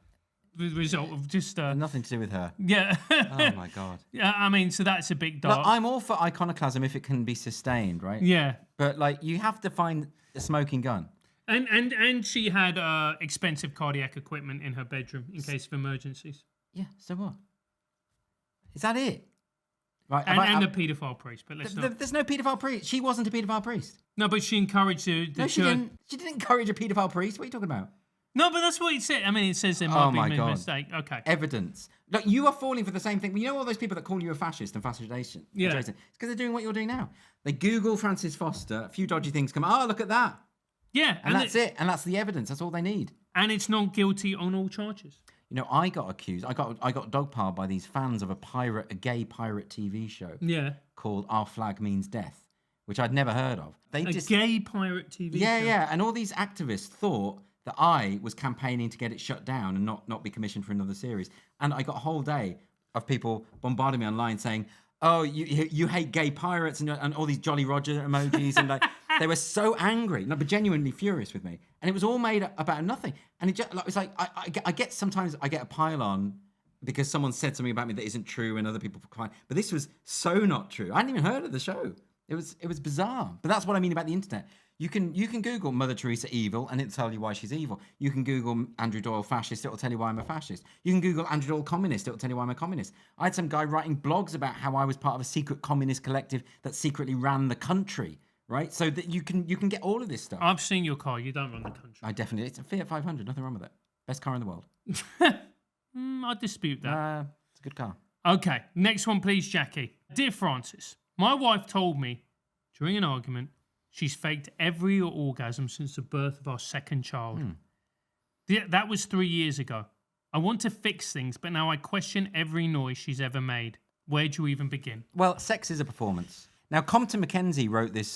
result of just nothing to do with her. Yeah. Oh my God. Yeah, I mean, so that's a big dark. Look, I'm all for iconoclasm if it can be sustained, right? Yeah. But like, you have to find a smoking gun. And she had expensive cardiac equipment in her bedroom in case of emergencies. Yeah. So what? Is that it? Right. And the paedophile priest, but let's not. There's no paedophile priest. She wasn't a paedophile priest. No, but she encouraged the No, she church. didn't. She didn't encourage a paedophile priest. What are you talking about? No, but that's what it said. I mean, it says there might be a mistake. Okay. Evidence. Look, you are falling for the same thing. You know all those people that call you a fascist and fascisation? Yeah. It's because they're doing what you're doing now. They Google Francis Foster, a few dodgy things come, oh, look at that. Yeah. And that's it. And that's the evidence. That's all they need. And it's not guilty on all charges. You know, I got accused. I got dogpiled by these fans of a gay pirate TV show. Yeah. Called Our Flag Means Death, which I'd never heard of. Gay pirate TV show? Yeah. And all these activists thought that I was campaigning to get it shut down and not be commissioned for another series. And I got a whole day of people bombarding me online saying, oh, you hate gay pirates and all these Jolly Roger emojis. And like, they were so angry, but genuinely furious with me. And it was all made about nothing. And it's like, I get sometimes I get a pile on because someone said something about me that isn't true and other people find. But this was so not true. I hadn't even heard of the show. It was bizarre. But that's what I mean about the internet. You can Google Mother Teresa evil and it'll tell you why she's evil. You can Google Andrew Doyle fascist, it'll tell you why I'm a fascist. You can Google Andrew Doyle communist, it'll tell you why I'm a communist. I had some guy writing blogs about how I was part of a secret communist collective that secretly ran the country, right? So that you can get all of this stuff. I've seen your car, you don't run the country. I definitely, it's a Fiat 500, nothing wrong with it. Best car in the world. I dispute that. It's a good car. Okay, next one please, Jackie. Dear Francis, my wife told me during an argument she's faked every orgasm since the birth of our second child. That was 3 years ago. I want to fix things, but now I question every noise she's ever made. Where do you even begin? Well, sex is a performance. Now, Compton Mackenzie wrote this,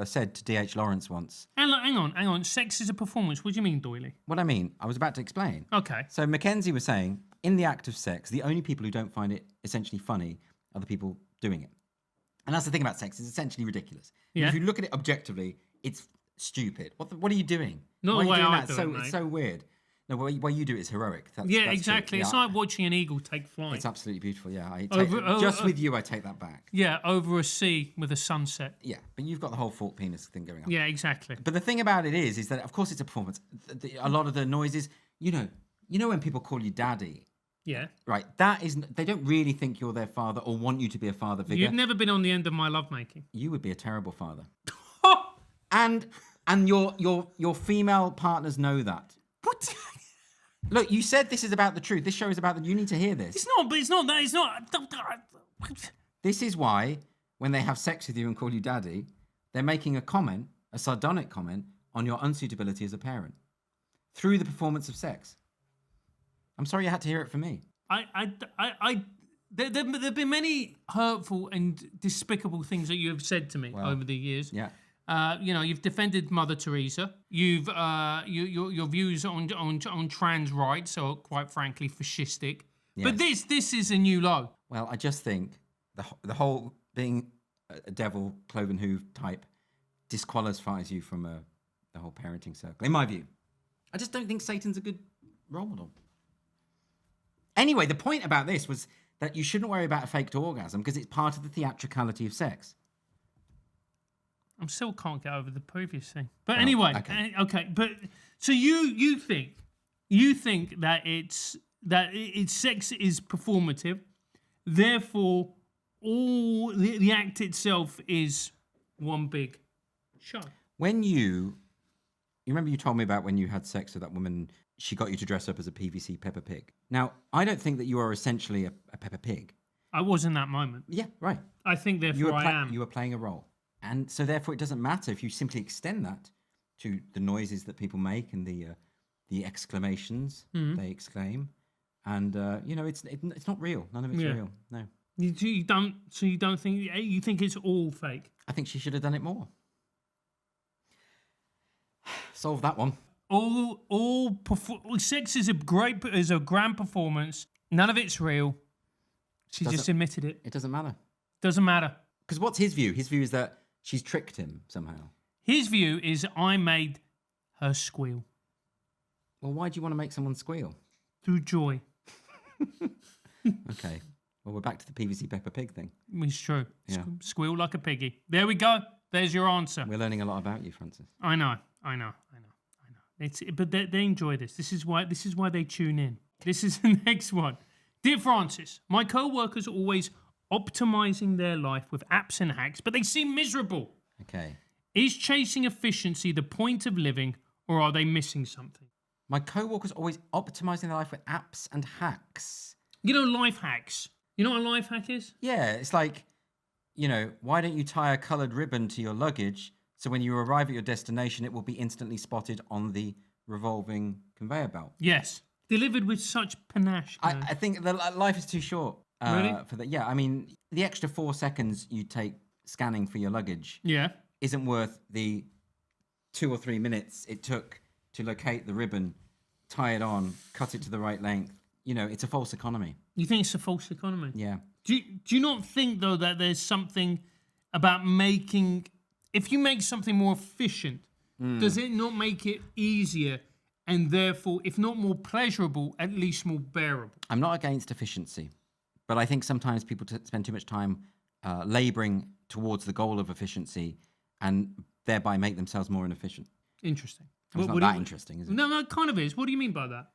said to D.H. Lawrence once. Hang on. Sex is a performance. What do you mean, Doyle? What I mean, I was about to explain. Okay. So Mackenzie was saying, in the act of sex, the only people who don't find it essentially funny are the people doing it. And that's the thing about sex, it's essentially ridiculous. Yeah. If you look at it objectively, it's stupid. What are you doing? Not Why the are way you doing I that? do it, mate. It's so weird. No, the way you do it is heroic. That's Exactly. true. It's like watching an eagle take flight. It's absolutely beautiful, yeah. With you, I take that back. Yeah, over a sea with a sunset. Yeah, but you've got the whole fork penis thing going on. Yeah, exactly. But the thing about it is that, of course, it's a performance. A lot of the noises, you know when people call you daddy, yeah. right? They don't really think you're their father or want you to be a father figure. You've never been on the end of my lovemaking. You would be a terrible father. and your female partners know that. What? Look, you said this is about the truth. This show is about that. You need to hear this. It's not, but it's not that. It's not. This is why when they have sex with you and call you daddy, they're making a comment, a sardonic comment, on your unsuitability as a parent through the performance of sex. I'm sorry you had to hear it from me. There've been many hurtful and despicable things that you have said to me over the years. Yeah. You've defended Mother Teresa. You've your views on trans rights are quite frankly fascistic. Yes. But this is a new low. Well, I just think the whole being a devil cloven hoof type disqualifies you from the whole parenting circle, in my view. I just don't think Satan's a good role model. Anyway, the point about this was that you shouldn't worry about a faked orgasm because it's part of the theatricality of sex. I still can't get over the previous thing. But Well, anyway, okay. okay. But so you think that it's sex is performative, therefore all the act itself is one big show. When you remember you told me about when you had sex with that woman, she got you to dress up as a PVC Peppa Pig. Now, I don't think that you are essentially a Peppa Pig. I was in that moment. Yeah, right. I think therefore I am. You were playing a role. And so therefore it doesn't matter if you simply extend that to the noises that people make and the exclamations they exclaim. And, it's not real. None of it's real. No. You don't think you think it's all fake? I think she should have done it more. Solve that one. Sex is a grand performance. None of it's real. She just admitted it. It doesn't matter. Doesn't matter. Because what's his view? His view is that she's tricked him somehow. His view is I made her squeal. Well, why do you want to make someone squeal? Through joy. Okay. Well, we're back to the PVC Peppa Pig thing. It's true. Yeah. Squeal like a piggy. There we go. There's your answer. We're learning a lot about you, Francis. I know. But they enjoy this. This is why they tune in. This is the next one. Dear Francis, my co-workers are always optimizing their life with apps and hacks, but they seem miserable. Okay. Is chasing efficiency the point of living, or are they missing something? My co-workers always optimizing their life with apps and hacks. You know, life hacks. You know what a life hack is? Yeah, it's like, why don't you tie a coloured ribbon to your luggage so when you arrive at your destination, it will be instantly spotted on the revolving conveyor belt? Yes. Delivered with such panache. I think life is too short Really? for that. Yeah, I mean, the extra 4 seconds you take scanning for your luggage isn't worth the 2 or 3 minutes it took to locate the ribbon, tie it on, cut it to the right length. It's a false economy. You think it's a false economy? Yeah. Do you not think, though, that there's something about making... If you make something more efficient, does it not make it easier and therefore, if not more pleasurable, at least more bearable? I'm not against efficiency, but I think sometimes people spend too much time labouring towards the goal of efficiency and thereby make themselves more inefficient. Interesting. It's not that interesting, is it? No, it kind of is. What do you mean by that?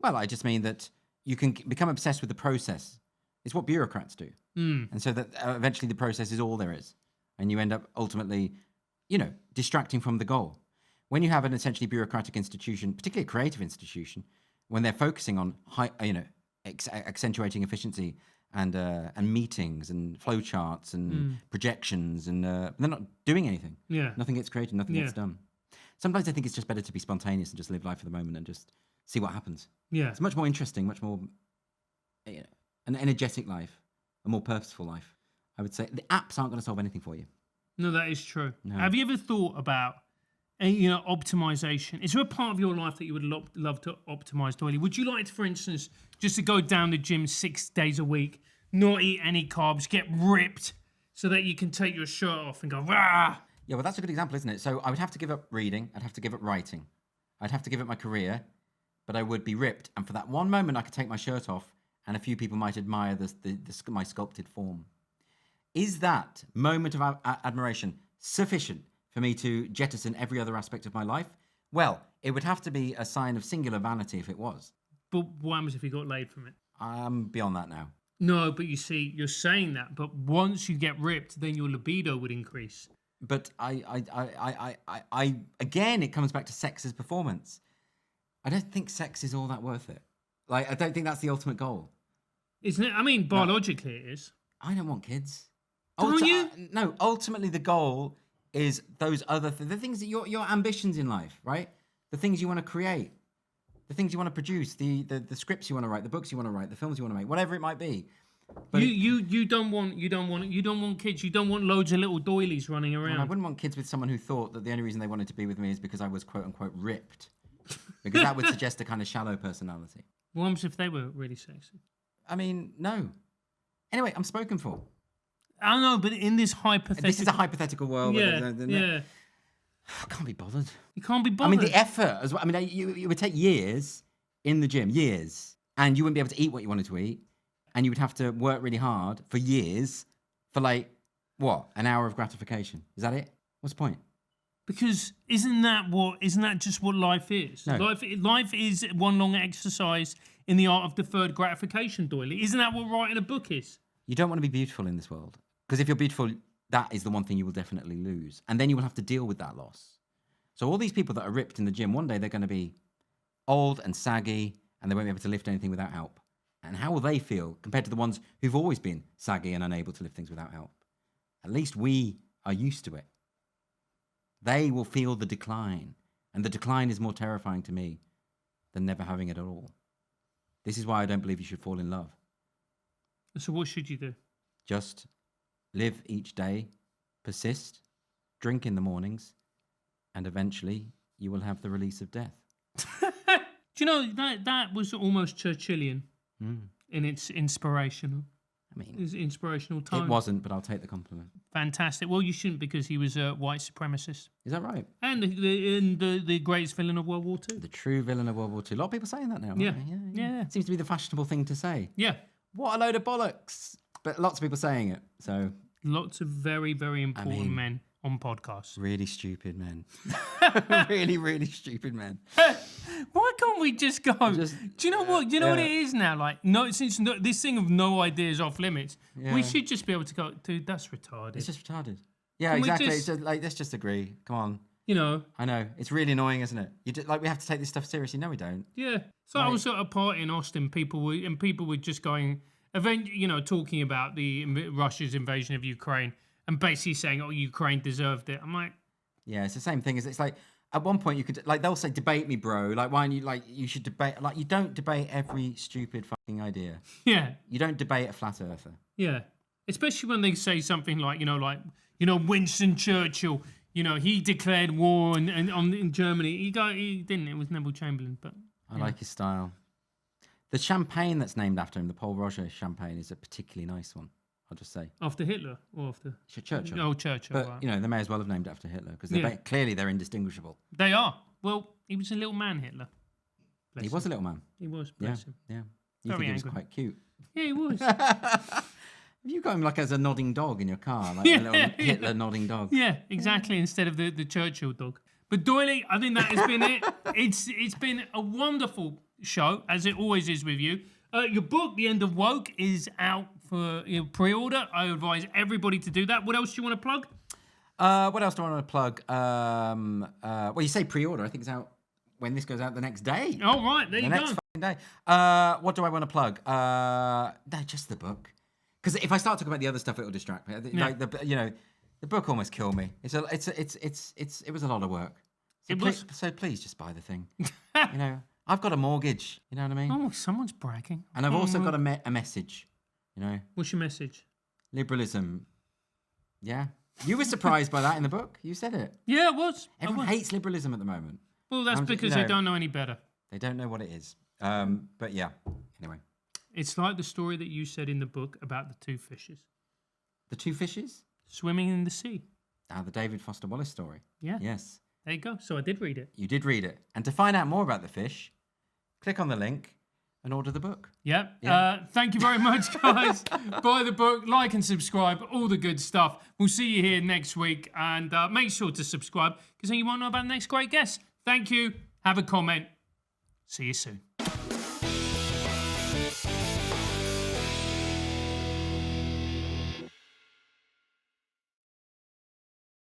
Well, I just mean that you can become obsessed with the process. It's what bureaucrats do. And so that eventually the process is all there is. And you end up ultimately, distracting from the goal. When you have an essentially bureaucratic institution, particularly a creative institution, when they're focusing on accentuating efficiency and meetings and flowcharts and projections, and they're not doing anything. Yeah. Nothing gets created, nothing gets done. Sometimes I think it's just better to be spontaneous and just live life for the moment and just see what happens. Yeah. It's much more interesting, much more an energetic life, a more purposeful life. I would say the apps aren't going to solve anything for you. No, that is true. No. Have you ever thought about, optimization? Is there a part of your life that you would love to optimize, Doyle? Would you like, for instance, just to go down the gym 6 days a week, not eat any carbs, get ripped, so that you can take your shirt off and go, rah? Yeah, well, that's a good example, isn't it? So I would have to give up reading. I'd have to give up writing. I'd have to give up my career, but I would be ripped. And for that one moment, I could take my shirt off, and a few people might admire my sculpted form. Is that moment of admiration sufficient for me to jettison every other aspect of my life? Well, it would have to be a sign of singular vanity if it was. But what happens if you got laid from it? I'm beyond that now. No, but you see, you're saying that, but once you get ripped, then your libido would increase. But again, it comes back to sex as performance. I don't think sex is all that worth it. Like, I don't think that's the ultimate goal. Isn't it? I mean, biologically it is. I don't want kids. Don't you? No, ultimately the goal is those other the things that your ambitions in life, right? The things you want to create, the things you want to produce, the scripts you want to write, the books you want to write, the films you want to make, whatever it might be. But you don't want kids. You don't want loads of little doilies running around. Well, I wouldn't want kids with someone who thought that the only reason they wanted to be with me is because I was quote unquote ripped, because that would suggest a kind of shallow personality. What happens if they were really sexy? I mean, no. Anyway, I'm spoken for. I know, but in this hypothetical... This is a hypothetical world. Yeah. I can't be bothered. You can't be bothered. I mean, the effort as well. I mean, it would take years in the gym, years, and you wouldn't be able to eat what you wanted to eat. and you would have to work really hard for years for like, what, an hour of gratification. Is that it? What's the point? Because isn't that just what life is? No. Life is one long exercise in the art of deferred gratification, Doyle. Isn't that what writing a book is? You don't want to be beautiful in this world. Because if you're beautiful, that is the one thing you will definitely lose. And then you will have to deal with that loss. So all these people that are ripped in the gym, one day they're going to be old and saggy and they won't be able to lift anything without help. And how will they feel compared to the ones who've always been saggy and unable to lift things without help? At least we are used to it. They will feel the decline. And the decline is more terrifying to me than never having it at all. This is why I don't believe you should fall in love. So what should you do? Just live each day, persist, drink in the mornings, and eventually you will have the release of death. Do you know, that was almost Churchillian in its inspirational. I mean, His inspirational tone. it wasn't, but I'll take the compliment. Fantastic. Well, you shouldn't, because he was a white supremacist Is that right? and the greatest villain of World War II. The true villain of World War II. A lot of people saying that now. aren't Yeah. they? Yeah. It seems to be the fashionable thing to say. Yeah. What a load of bollocks. But lots of people saying it. So Lots of very, very important mean- men on podcasts. really stupid men. really, really stupid men. Why can't we just go? Do you know what? You know what yeah. it is now? Like, this thing of no ideas off limits, we Yeah. should just be able to go, dude, that's retarded. It's just retarded. Yeah, Can we exactly. just- It's just, like, let's just agree. Come on. You know, I know. It's really annoying, isn't it? Like, we have to take this stuff seriously. No, we don't. yeah. So I Right. was at a party in Austin. People were just going, talking about Russia's invasion of Ukraine and basically saying, "Oh, Ukraine deserved it." I'm like, Yeah, it's the same thing. It's like, at one point you could, like, they'll say, debate me, bro. Like, why don't you, like, you should debate. Like, you don't debate every stupid fucking idea. yeah, You don't debate a flat earther. yeah. Especially when they say something like, Winston Churchill. He declared war in Germany. He didn't. It was Neville Chamberlain, but. I like his style. The champagne that's named after him, the Paul Roger champagne, is a particularly nice one, I'll just say. After Hitler or after? Churchill. Oh, Churchill. But, right. they may as well have named it after Hitler, because Yeah. clearly they're indistinguishable. They are. Well, he was a little man, Hitler. He was a little man. He was, Yeah, bless him. yeah. You Very think he was angry. quite cute. Yeah, he was. Have you got him like as a nodding dog in your car? Like Yeah. a little Hitler nodding dog? Yeah, exactly. Instead of the Churchill dog. But Doyle, I think that has been it. It's been a wonderful show, as it always is with you. Your book, The End of Woke, is out for pre-order. I advise everybody to do that. What else do you want to plug? What else do I want to plug? Well, you say pre-order. I think it's out when this goes out the next day. Oh, right. There The you next go. fucking day. What do I want to plug? No, just the book. Because if I start talking about the other stuff, it'll distract me. Yeah. Like the book almost killed me. It was a lot of work. So It was. So please just buy the thing. I've got a mortgage. You know what I mean? Oh, someone's bragging. And I've also got a message. What's your message? Liberalism. Yeah. You were surprised by that in the book. You said it. Yeah, it was. Everyone hates liberalism at the moment. Well, that's I'm just- because they don't know any better. They don't know what it is. But yeah. Anyway, It's like the story that you said in the book about the two fishes the two fishes. swimming in the sea. The David Foster Wallace story. Yeah. Yes, There you go. So I did read it. you did read it. And to find out more about the fish, click on the link and order the book. Yep. Yeah. Thank you very much, guys. Buy the book, like and subscribe, all the good stuff. We'll see you here next week. And make sure to subscribe, because then you won't know about the next great guest. Thank you. Have a comment. See you soon.